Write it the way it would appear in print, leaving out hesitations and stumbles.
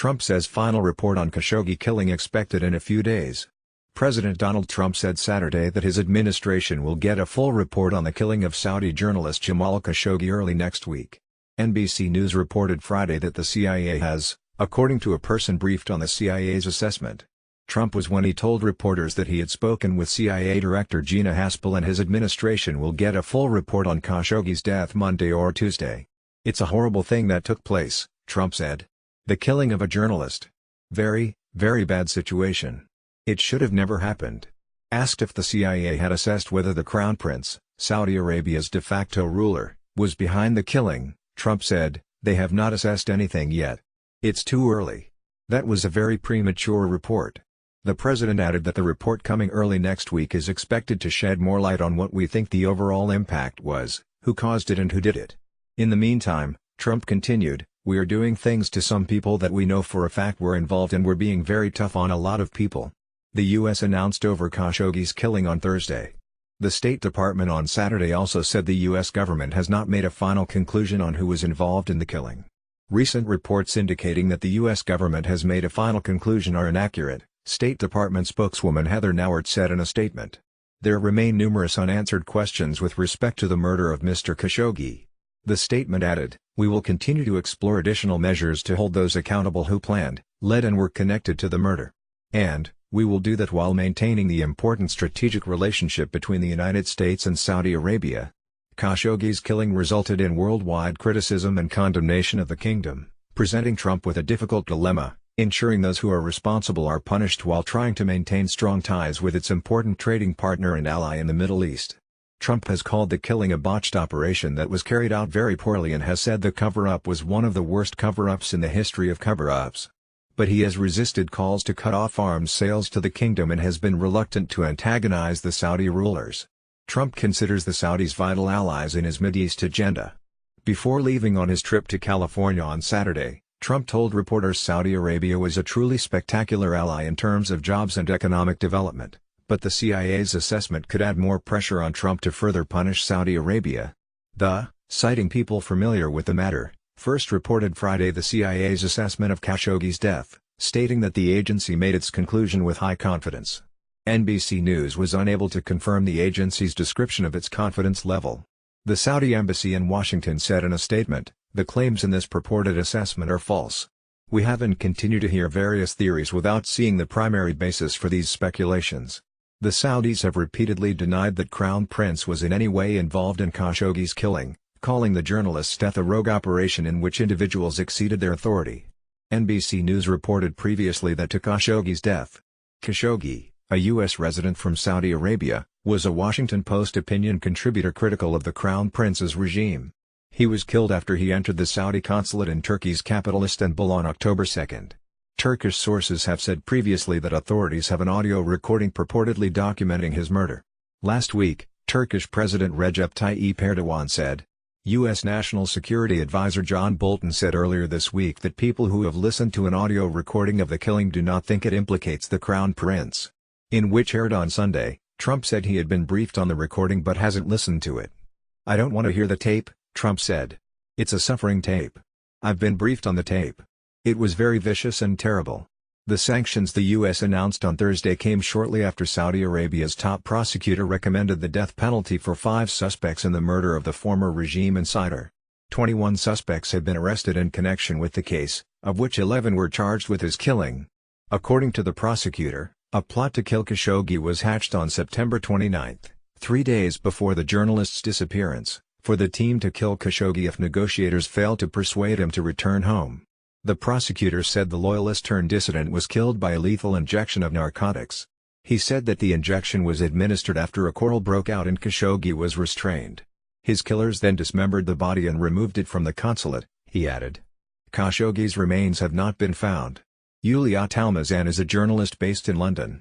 Trump says final report on Khashoggi killing expected in a few days. President Donald Trump said Saturday that his administration will get a full report on the killing of Saudi journalist Jamal Khashoggi early next week. NBC News reported Friday that the CIA has, according to a person briefed on the CIA's assessment. Trump was when he told reporters that he had spoken with CIA Director Gina Haspel and his administration will get a full report on Khashoggi's death Monday or Tuesday. "It's a horrible thing that took place," Trump said. "The killing of a journalist. Very, very bad situation. It should have never happened." Asked if the CIA had assessed whether the Crown Prince, Saudi Arabia's de facto ruler, was behind the killing, Trump said, "They have not assessed anything yet. It's too early. That was a very premature report." The president added that the report coming early next week is expected to shed more light on what we think the overall impact was, who caused it and who did it. In the meantime, Trump continued, "We are doing things to some people that we know for a fact were involved and we're being very tough on a lot of people." The U.S. announced over Khashoggi's killing on Thursday. The State Department on Saturday also said the U.S. government has not made a final conclusion on who was involved in the killing. Recent reports indicating that the U.S. government has made a final conclusion are inaccurate, State Department spokeswoman Heather Nauert said in a statement. There remain numerous unanswered questions with respect to the murder of Mr. Khashoggi. The statement added, "We will continue to explore additional measures to hold those accountable who planned, led and were connected to the murder. And, we will do that while maintaining the important strategic relationship between the United States and Saudi Arabia." Khashoggi's killing resulted in worldwide criticism and condemnation of the kingdom, presenting Trump with a difficult dilemma, ensuring those who are responsible are punished while trying to maintain strong ties with its important trading partner and ally in the Middle East. Trump has called the killing a botched operation that was carried out very poorly and has said the cover-up was one of the worst cover-ups in the history of cover-ups. But he has resisted calls to cut off arms sales to the kingdom and has been reluctant to antagonize the Saudi rulers. Trump considers the Saudis vital allies in his Mideast agenda. Before leaving on his trip to California on Saturday, Trump told reporters Saudi Arabia was a truly spectacular ally in terms of jobs and economic development, but the CIA's assessment could add more pressure on Trump to further punish Saudi Arabia. Citing people familiar with the matter, first reported Friday the CIA's assessment of Khashoggi's death, stating that the agency made its conclusion with high confidence. NBC News was unable to confirm the agency's description of its confidence level. The Saudi embassy in Washington said in a statement, "The claims in this purported assessment are false. We have and continue to hear various theories without seeing the primary basis for these speculations." The Saudis have repeatedly denied that Crown Prince was in any way involved in Khashoggi's killing, calling the journalist's death a rogue operation in which individuals exceeded their authority. NBC News reported previously that to Khashoggi's death. Khashoggi, a U.S. resident from Saudi Arabia, was a Washington Post opinion contributor critical of the Crown Prince's regime. He was killed after he entered the Saudi consulate in Turkey's capital Istanbul on October 2. Turkish sources have said previously that authorities have an audio recording purportedly documenting his murder. Last week, Turkish President Recep Tayyip Erdogan said. U.S. National Security Advisor John Bolton said earlier this week that people who have listened to an audio recording of the killing do not think it implicates the Crown Prince. In which aired on Sunday, Trump said he had been briefed on the recording but hasn't listened to it. "I don't want to hear the tape," Trump said. "It's a suffering tape. I've been briefed on the tape. It was very vicious and terrible." The sanctions the U.S. announced on Thursday came shortly after Saudi Arabia's top prosecutor recommended the death penalty for 5 suspects in the murder of the former regime insider. 21 suspects had been arrested in connection with the case, of which 11 were charged with his killing. According to the prosecutor, a plot to kill Khashoggi was hatched on September 29, 3 days before the journalist's disappearance, for the team to kill Khashoggi if negotiators failed to persuade him to return home. The prosecutor said the loyalist-turned-dissident was killed by a lethal injection of narcotics. He said that the injection was administered after a quarrel broke out and Khashoggi was restrained. His killers then dismembered the body and removed it from the consulate, he added. Khashoggi's remains have not been found. Yulia Talmazan is a journalist based in London.